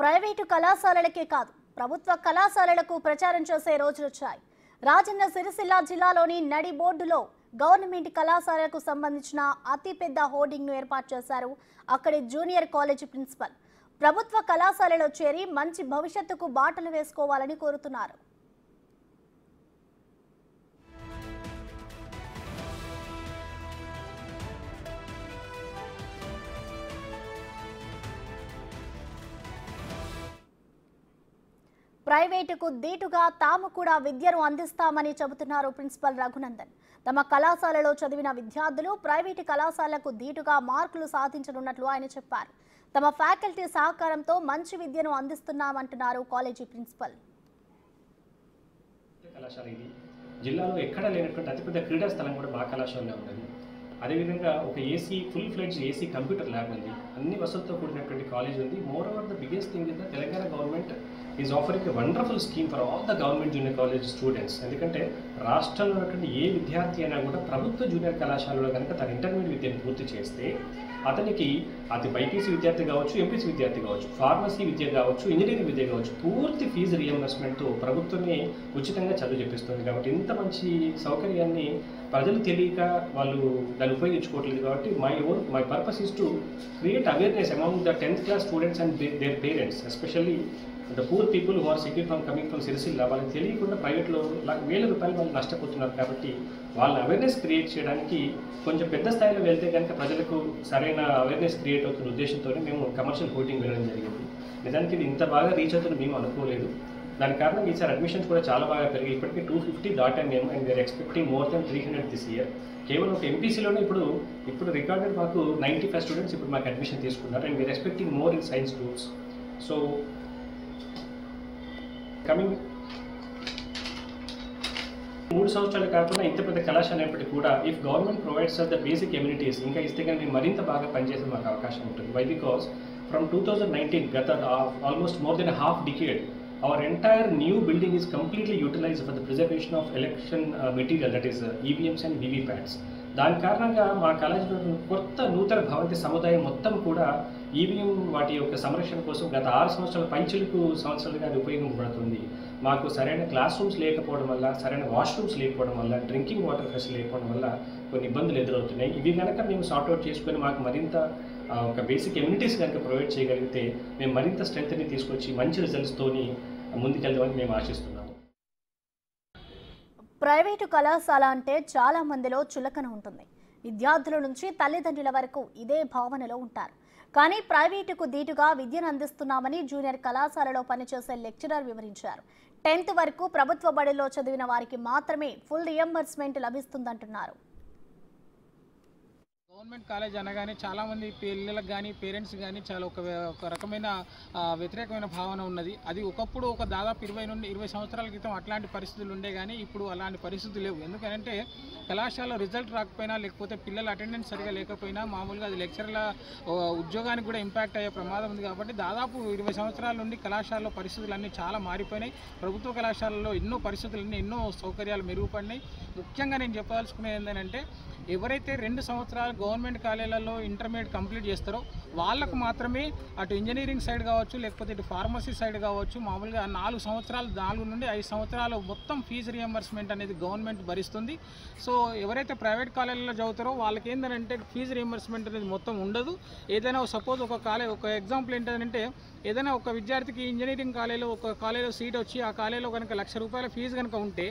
Private కళాశాలలకే కాదు ప్రభుత్వ కళాశాలలకు ప్రచారం చేసే రోజులొచ్చాయి. రాజన్న సిరిసిల్ల జిల్లాలోని నడి బోర్డులో గవర్నమెంట్ కళాశాలకు సంబంధించిన అతిపెద్ద హోర్డింగ్ను ఏర్పాటు చేశారు. అక్కడి జూనియర్ కాలేజీ ప్రిన్సిపల్ ప్రభుత్వ కళాశాలలో చేరి మంచి భవిష్యత్తుకు బాటలు వేసుకోవాలని కోరుతున్నారు. ప్రైవేటుకు దీటుగా తాము కూడా విద్యను అందిస్తామని చెబుతున్నారు ప్రిన్సిపల్ రఘునందన్. తమ కళాశాలలో చదివిన విద్యార్థులు ప్రైవేటు కళాశాలకు దీటుగా మార్కులు సాధించనున్నట్లు ఆయన చెప్పారు. తమ ఫ్యాకల్టీ సహకారంతో మంచి విద్యను అందిస్తున్నామంటున్నారు కాలేజీ ప్రిన్సిపల్. జిల్లాలో ఎక్కడ లేనటువంటి అతిపెద్ద క్రీడా స్థలం కూడా మా కళాశాలలో ఉన్నది. అదేవిధంగా ఒక full fledged AC computer lab ఉంది. అన్ని వసతులతో కూడినటువంటి కాలేజ్ ఉంది. More over the biggest thing is the Telangana government is offering a wonderful scheme for all the government junior college students. ఎందుకంటే రాష్ట్రంలో ఉన్నటువంటి ఏ విద్యార్థి అయినా కూడా ప్రభుత్వ జూనియర్ కళాశాలలో కనుక తన ఇంటర్మీడియట్ విద్యను పూర్తి చేస్తే అతనికి అది బైపీసీ విద్యార్థి కావచ్చు, ఎంపీసీ విద్యార్థి కావచ్చు, ఫార్మసీ విద్య కావచ్చు, ఇంజనీరింగ్ విద్య కావచ్చు, పూర్తి ఫీజు రియంబర్స్మెంట్తో ప్రభుత్వమే ఉచితంగా చదువు చెప్పిస్తుంది. కాబట్టి ఇంత మంచి సౌకర్యాన్ని ప్రజలు తెలియక వాళ్ళు దాన్ని ఉపయోగించుకోవట్లేదు. కాబట్టి my purpose is to create awareness among the 10th class students and their parents, especially the poor people who are coming from Sirisilla. వాళ్ళకి తెలియకుండా ప్రైవేట్లో వేల రూపాయలు వాళ్ళు నష్టపోతున్నారు. కాబట్టి వాళ్ళ అవేర్నెస్ క్రియేట్ చేయడానికి కొంచెం పెద్ద స్థాయిలో వెళ్తే కనుక ప్రజలకు సరైన అవేర్నెస్ క్రియేట్ అవుతున్న ఉద్దేశంతోనే మేము కమర్షియల్ హోర్డింగ్ వెళ్ళడం జరిగింది. నిజానికి ఇది ఇంత బాగా రీచ్ అవుతుందని మేము అనుకోలేదు. దాని కారణం ఈసారి అడ్మిషన్స్ కూడా చాలా బాగా పెరిగాయి. ఇప్పటికీ 250 దాటాం మేము. And we are expecting more than 300 this year. కేవలం ఒక ఎంపీసీలోనే ఇప్పుడు రికార్డెడ్ మాకు 95 స్టూడెంట్స్ ఇప్పుడు మాకు అడ్మిషన్ తీసుకున్నారు. And we are expecting more in science groups. So coming 3 సంవత్సరాలు కాకుండా ఇంత పెద్ద కళాశాల అయినప్పటికీ కూడా if government provides the basic amenities ఇంకా ఇస్తే కానీ మేము మరింత బాగా పనిచేసే మాకు అవకాశం ఉంటుంది. వై బికాస్ ఫ్రమ్ 2019 గత almost more than half decade our entire new building is completely utilized for the preservation of election material, that is EVMs and VVPATs. దాని కారణంగా మా కాలేజీలో కొత్త నూతన భవంతి సముదాయం మొత్తం కూడా ఈవీఎం వాటి యొక్క సంరక్షణ కోసం గత 6 సంవత్సరాల సంవత్సరాలుగా అది ఉపయోగపడుతుంది. మాకు సరైన క్లాస్ రూమ్స్ లేకపోవడం వల్ల, సరైన వాష్రూమ్స్ లేకపోవడం వల్ల, డ్రింకింగ్ వాటర్ ఫెసిలిటీ లేకపోవడం వల్ల కొన్ని ఇబ్బందులు ఎదురవుతున్నాయి. ఇవి కనుక మేము సార్ట్అవుట్ చేసుకొని మాకు మరింత ఒక బేసిక్ ఎమ్యూనిటీస్ కనుక ప్రొవైడ్ చేయగలిగితే మేము మరింత స్ట్రెంగ్త్ని తీసుకొచ్చి మంచి రిజల్ట్స్తోని ముందుకెళ్దామని మేము ఆశిస్తున్నాము. ప్రైవేటు కళాశాల అంటే చాలా మందిలో చులకన ఉంటుంది. విద్యార్థుల నుంచి తల్లిదండ్రుల వరకు ఇదే భావనలో ఉంటారు. కానీ ప్రైవేటుకు దీటుగా విద్యను అందిస్తున్నామని జూనియర్ కళాశాలలో పనిచేసే లెక్చరర్ వివరించారు. 10th వరకు ప్రభుత్వ బడిలో చదివిన వారికి మాత్రమే ఫుల్ రియంబర్స్మెంట్ లభిస్తుందంటున్నారు. గవర్నమెంట్ కాలేజ్ అనగానే చాలామంది పిల్లలకు కానీ పేరెంట్స్ కానీ చాలా ఒక రకమైన వ్యతిరేకమైన భావన ఉన్నది. అది ఒకప్పుడు ఒక దాదాపు 20 నుండి 20 సంవత్సరాల క్రితం అట్లాంటి పరిస్థితులు ఉండే కానీ ఇప్పుడు అలాంటి పరిస్థితులు లేవు. ఎందుకంటే కళాశాలలో రిజల్ట్ రాకపోయినా లేకపోతే పిల్లల అటెండెన్స్ సరిగా లేకపోయినా మామూలుగా అది లెక్చర్ల ఉద్యోగానికి కూడా ఇంపాక్ట్ అయ్యే ప్రమాదం ఉంది. కాబట్టి దాదాపు 20 సంవత్సరాల నుండి కళాశాలలో పరిస్థితులు అన్నీ చాలా మారిపోయినాయి. ప్రభుత్వ కళాశాలలో ఎన్నో పరిస్థితులన్నీ ఎన్నో సౌకర్యాలు మెరుగుపడినాయి. ముఖ్యంగా నేను చెప్పదలుచుకునేది ఏంటంటే ఎవరైతే 2 సంవత్సరాలు గవర్నమెంట్ కాలేజీలలో ఇంటర్మీడియట్ కంప్లీట్ చేస్తారో వాళ్ళకు మాత్రమే అటు ఇంజనీరింగ్ సైడ్ కావచ్చు లేకపోతే ఇటు ఫార్మసీ సైడ్ కావచ్చు మామూలుగా 4 నుండి 5 సంవత్సరాలు మొత్తం ఫీజు రియంబర్స్మెంట్ అనేది గవర్నమెంట్ భరిస్తుంది. సో ఎవరైతే ప్రైవేట్ కాలేజీలో చదువుతారో వాళ్ళకి ఏంటంటే ఫీజు రియంబర్స్మెంట్ అనేది మొత్తం ఉండదు. ఏదైనా సపోజ్ ఒక ఎగ్జాంపుల్ ఏంటంటే ఏదైనా ఒక విద్యార్థికి ఇంజనీరింగ్ కాలేజీలో సీట్ వచ్చి ఆ కాలేజీలో కనుక ₹1,00,000 ఫీజు కనుక ఉంటే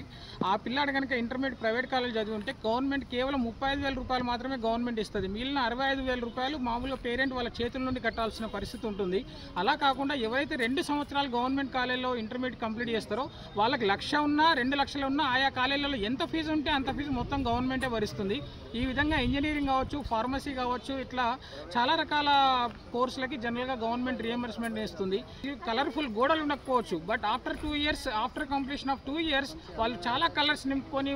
ఆ పిల్లాడు కనుక ఇంటర్మీడియట్ ప్రైవేట్ కాలేజ్ చదివి ఉంటే గవర్నమెంట్ కేవలం ₹35,000 మాత్రమే గవర్నమెంట్ ఇస్తుంది. మిగిలిన ₹65,000 మామూలుగా పేరెంట్ వాళ్ళ చేతుల నుండి కట్టాల్సిన పరిస్థితి ఉంటుంది. అలా కాకుండా ఎవరైతే 2 సంవత్సరాలు గవర్నమెంట్ కాలేజీలో ఇంటర్మీడియట్ కంప్లీట్ చేస్తారో వాళ్ళకి 1,00,000 ఉన్నా 2,00,000 ఉన్నా ఆయా కాలేజీలలో ఎంత ఫీజు ఉంటే అంత ఫీజు మొత్తం గవర్నమెంటే భరిస్తుంది. ఈ విధంగా ఇంజనీరింగ్ కావచ్చు, ఫార్మసీ కావచ్చు, ఇట్లా చాలా రకాల కోర్సులకి జనరల్గా గవర్నమెంట్ రియంబర్స్మెంట్ ఇస్తుంది. కలర్ఫుల్ గోడలు ఉండకపోవచ్చు, but after completion of 2 years వాళ్ళు చాలా కలర్స్ నింపుకొని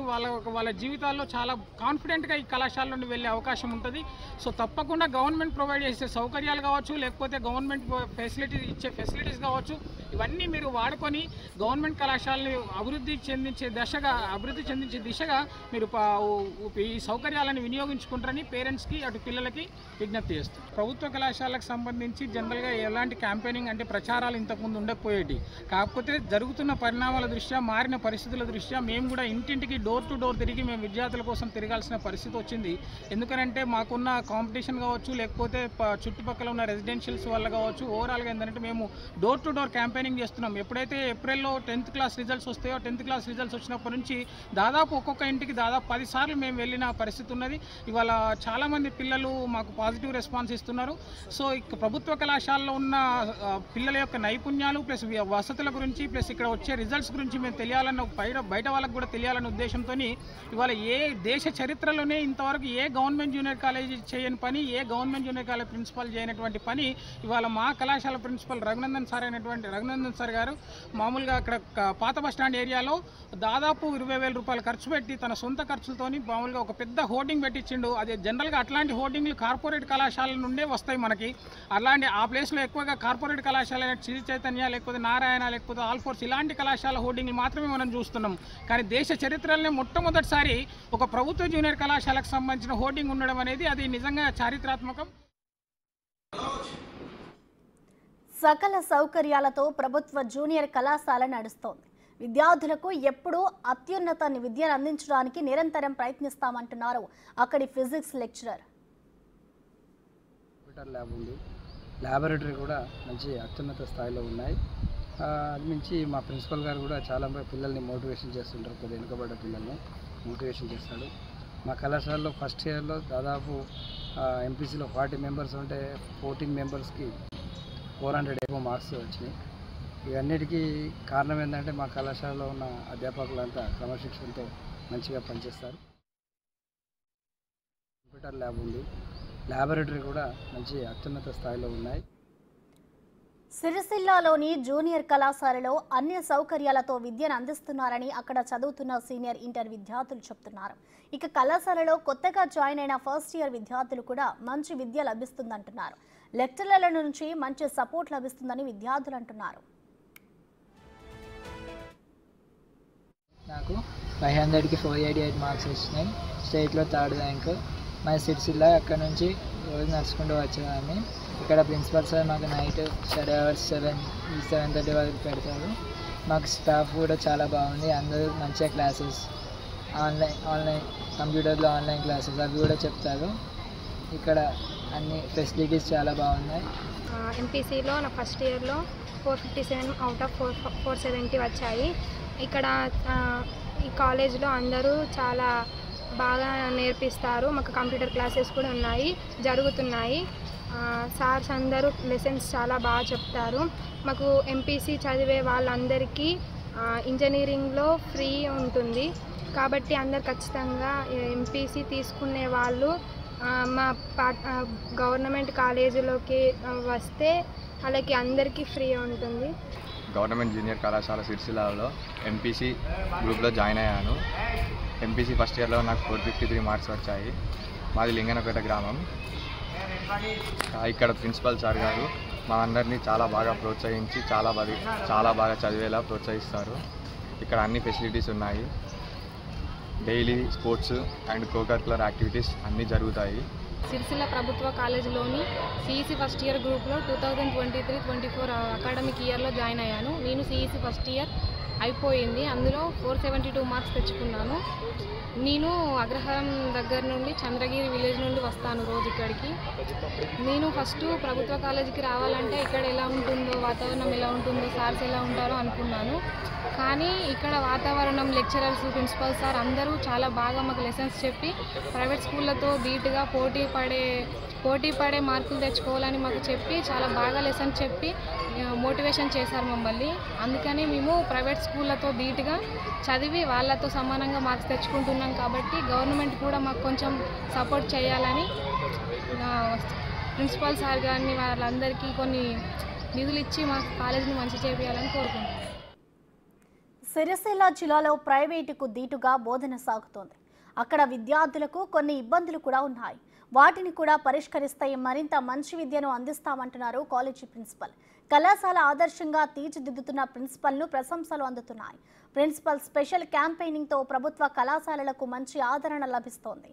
వాళ్ళ జీవితాల్లో చాలా కాన్ఫిడెంట్గా డైరెక్ట్గా ఈ కళాశాల నుండి వెళ్ళే అవకాశం ఉంటుంది. సో తప్పకుండా గవర్నమెంట్ ప్రొవైడ్ చేసే సౌకర్యాలు కావచ్చు, లేకపోతే గవర్నమెంట్ ఫెసిలిటీస్ కావచ్చు, ఇవన్నీ మీరు వాడుకొని గవర్నమెంట్ కళాశాలని అభివృద్ధి చెందించే దిశగా మీరు ఈ సౌకర్యాలను వినియోగించుకుంటారని పేరెంట్స్కి అటు పిల్లలకి విజ్ఞప్తి చేస్తారు. ప్రభుత్వ కళాశాలకు సంబంధించి జనరల్గా ఎలాంటి క్యాంపెయినింగ్ అంటే ప్రచారాలు ఇంతకుముందు ఉండకపోయేవి. కాకపోతే జరుగుతున్న పరిణామాల దృష్ట్యా, మారిన పరిస్థితుల దృష్ట్యా మేము కూడా ఇంటింటికి డోర్ టు డోర్ తిరిగి మేము విద్యార్థుల కోసం తిరగాల్సిన పరిస్థితి వచ్చింది. ఎందుకంటే మాకున్న కాంపిటీషన్ కావచ్చు, లేకపోతే చుట్టుపక్కల ఉన్న రెసిడెన్షియల్స్ వల్ల కావచ్చు, ఓవరాల్గా ఏంటంటే మేము డోర్ టు డోర్ క్యాంపెయినింగ్ చేస్తున్నాం. ఎప్పుడైతే ఏప్రిల్లో 10th క్లాస్ రిజల్ట్స్ వస్తాయో 10th క్లాస్ రిజల్ట్స్ వచ్చినప్పటి నుంచి దాదాపు ఒక్కొక్క ఇంటికి దాదాపు 10 సార్లు మేము వెళ్ళిన పరిస్థితి ఉన్నది. ఇవాళ చాలామంది పిల్లలు మాకు పాజిటివ్ రెస్పాన్స్ ఇస్తున్నారు. సో ప్రభుత్వ కళాశాలలో ఉన్న పిల్లల యొక్క నైపుణ్యాలు ప్లస్ వసతుల గురించి ప్లస్ ఇక్కడ వచ్చే రిజల్ట్స్ గురించి మేము తెలియాలన్న బయట వాళ్ళకు కూడా తెలియాలన్న ఉద్దేశంతో ఇవాళ ఏ దేశ చరిత్రలోనే ఇంతవరకు ఏ గవర్నమెంట్ జూనియర్ కాలేజ్ చేయని పని, ఏ గవర్నమెంట్ జూనియర్ కాలేజ్ ప్రిన్సిపల్ చేయనటువంటి పని ఇవాళ మా కళాశాల ప్రిన్సిపల్ రఘునందన్ సార్ గారు మామూలుగా అక్కడ పాత బస్టాండ్ ఏరియాలో దాదాపు 20,000 రూపాయలు ఖర్చు పెట్టి తన సొంత ఖర్చులతోని మామూలుగా ఒక పెద్ద హోర్డింగ్ పెట్టించిండు. అదే జనరల్గా అట్లాంటి హోర్డింగ్లు కార్పొరేట్ కళాశాలల నుండే వస్తాయి మనకి. అలాంటి ఆ ప్లేస్లో ఎక్కువగా కార్పొరేట్ కళాశాల శ్రీ చైతన్య, లేకపోతే నారాయణ, లేకపోతే ఆల్ఫోర్స్ ఇలాంటి కళాశాల హోర్డింగ్లు మాత్రమే మనం చూస్తున్నాం. కానీ దేశ చరిత్రలోనే మొట్టమొదటిసారి ఒక ప్రభుత్వ జూనియర్ కళాశాలకు సంబంధించిన హోర్డింగ్ ఉండడం అనేది అది నిజంగా చారిత్రాత్మకం. సకల సౌకర్యాలతో ప్రభుత్వ జూనియర్ కళాశాల నడుస్తోంది. విద్యార్థులకు ఎప్పుడూ అత్యున్నత విద్యను అందించడానికి నిరంతరం ప్రయత్నిస్తామంటున్నారు అక్కడి ఫిజిక్స్ లెక్చరర్. కంప్యూటర్ ల్యాబ్ ఉంది, ల్యాబొరేటరీ కూడా మంచి అత్యున్నత స్థాయిలో ఉన్నాయి. అది నుంచి మా ప్రిన్సిపల్ గారు కూడా చాలా పిల్లల్ని మోటివేషన్ చేస్తుంటారు. కొద్దిగా వెనుకబడ్డ పిల్లల్ని మోటివేషన్ చేస్తాడు. మా కళాశాలలో ఫస్ట్ ఇయర్లో దాదాపు ఎంపీసీలో 40 మెంబర్స్ ఉంటే 14 మెంబర్స్కి 400 మార్క్స్ వచ్చినాయి. ఇవన్నిటికీ కారణం ఏంటంటే మా కళాశాలలో ఉన్న అధ్యాపకులంతా క్రమశిక్షణతో మంచిగా పనిచేస్తారు. కంప్యూటర్ ల్యాబ్ ఉంది, ల్యాబొరేటరీ కూడా మంచి అత్యున్నత స్థాయిలో ఉన్నాయి. సిరిసిల్లాలోని జూనియర్ కళాశాలలో అన్ని సౌకర్యాలతో విద్యను అందిస్తున్నారని అక్కడ చదువుతున్న సీనియర్ ఇంటర్ విద్యార్థులు చెప్తున్నారు. ఇక కళాశాలలో కొత్తగా జాయిన్ అయిన ఫస్ట్ ఇయర్ విద్యార్థులు కూడా మంచి విద్య లభిస్తుందంటున్నారు. లెక్చరర్ల నుంచి మంచి సపోర్ట్ లభిస్తుందని విద్యార్థులు అంటున్నారు. నాకు 500కి 488 మార్క్స్ వచ్చినాయి. స్టేట్లో 3rd ర్యాంక్. మా సిరిసిల్ల అక్కడ నుంచి రోజు నడుచుకుంటూ వచ్చేదాన్ని. ఇక్కడ ప్రిన్సిపల్ సార్ మాకు నైట్ స్టడీ అవర్స్ 7:30 వరకు పెడతారు. మాకు స్టాఫ్ కూడా చాలా బాగుంది. అందరూ మంచిగా క్లాసెస్ ఆన్లైన్ కంప్యూటర్లో ఆన్లైన్ క్లాసెస్ అవి కూడా చెప్తారు. ఇక్కడ అన్ని ఫెసిలిటీస్ చాలా బాగున్నాయి. ఎంపీసీలో నా ఫస్ట్ ఇయర్లో 457 అవుట్ ఆఫ్ 470 వచ్చాయి. ఇక్కడ ఈ కాలేజ్లో అందరూ చాలా బాగా నేర్పిస్తారు. మాకు కంప్యూటర్ క్లాసెస్ కూడా జరుగుతున్నాయి. సార్స్ అందరూ లెసన్స్ చాలా బాగా చెప్తారు. మాకు ఎంపీసీ చదివే వాళ్ళందరికీ ఇంజనీరింగ్లో ఫ్రీ ఉంటుంది. కాబట్టి అందరు ఖచ్చితంగా ఎంపీసీ తీసుకునే వాళ్ళు మా గవర్నమెంట్ కాలేజీలోకి వస్తే వాళ్ళకి అందరికీ ఫ్రీ ఉంటుంది. గవర్నమెంట్ జూనియర్ కళాశాల సిరిసిల్లాలో ఎంపీసీ గ్రూప్లో జాయిన్ అయ్యాను. ఎంపీసీ ఫస్ట్ ఇయర్లో నాకు 453 మార్క్స్ వచ్చాయి. మాది లింగనపేట గ్రామం. ఇక్కడ ప్రిన్సిపల్ సార్ గారు మా అందరినీ చాలా బాగా ప్రోత్సహించి చాలా బాగా చదివేలా ప్రోత్సహిస్తారు. ఇక్కడ అన్ని ఫెసిలిటీస్ ఉన్నాయి. Daily sports and co-curricular activities అన్నీ జరుగుతాయి. సిరిసిల్ల ప్రభుత్వ కాలేజీలోని సిఈసి ఫస్ట్ ఇయర్ గ్రూప్లో 2023-24 అకాడమిక్ ఇయర్లో జాయిన్ అయ్యాను. నేను సిఈసి ఫస్ట్ ఇయర్ అయిపోయింది. అందులో 472 మార్క్స్ తెచ్చుకున్నాను. నేను అగ్రహారం దగ్గర నుండి చంద్రగిరి విలేజ్ నుండి వస్తాను రోజు ఇక్కడికి. నేను ఫస్ట్ ప్రభుత్వ కాలేజీకి రావాలంటే ఇక్కడ ఎలా ఉంటుందో, వాతావరణం ఎలా ఉంటుందో, సార్స్ ఎలా ఉంటారో అనుకున్నాను. కానీ ఇక్కడ వాతావరణం, లెక్చరర్స్, ప్రిన్సిపల్ సార్ అందరూ చాలా బాగా మాకు లెసన్స్ చెప్పి ప్రైవేట్ స్కూళ్ళతో ధీటుగా పోటీ పడే మార్కులు తెచ్చుకోవాలని మాకు చెప్పి చాలా బాగా లెసన్స్ చెప్పి మోటివేషన్ చేశారు మమ్మల్ని. అందుకని మేము ప్రైవేట్ స్కూళ్ళతో ధీటుగా చదివి వాళ్ళతో సమానంగా మార్క్స్ తెచ్చుకుంటున్నాం. కాబట్టి గవర్నమెంట్ కూడా మాకు కొంచెం సపోర్ట్ చేయాలని ప్రిన్సిపల్ సార్ గారిని వాళ్ళందరికీ కొన్ని నిధులు ఇచ్చి మా కాలేజీని మంచి చేయాలని కోరుకుంటున్నాం. సిరిసిల్ల జిల్లాలో ప్రైవేటుకు దీటుగా బోధన సాగుతోంది. అక్కడ విద్యార్థులకు కొన్ని ఇబ్బందులు కూడా ఉన్నాయి. వాటిని కూడా పరిష్కరిస్తే మరింత మంచి విద్యను అందిస్తామంటున్నారు కాలేజీ ప్రిన్సిపల్. కళాశాల ఆదర్శంగా తీర్చిదిద్దుతున్న ప్రిన్సిపల్ను ప్రశంసలు అందుతున్నాయి. ప్రిన్సిపల్ స్పెషల్ క్యాంపెయినింగ్తో ప్రభుత్వ కళాశాలలకు మంచి ఆదరణ లభిస్తోంది.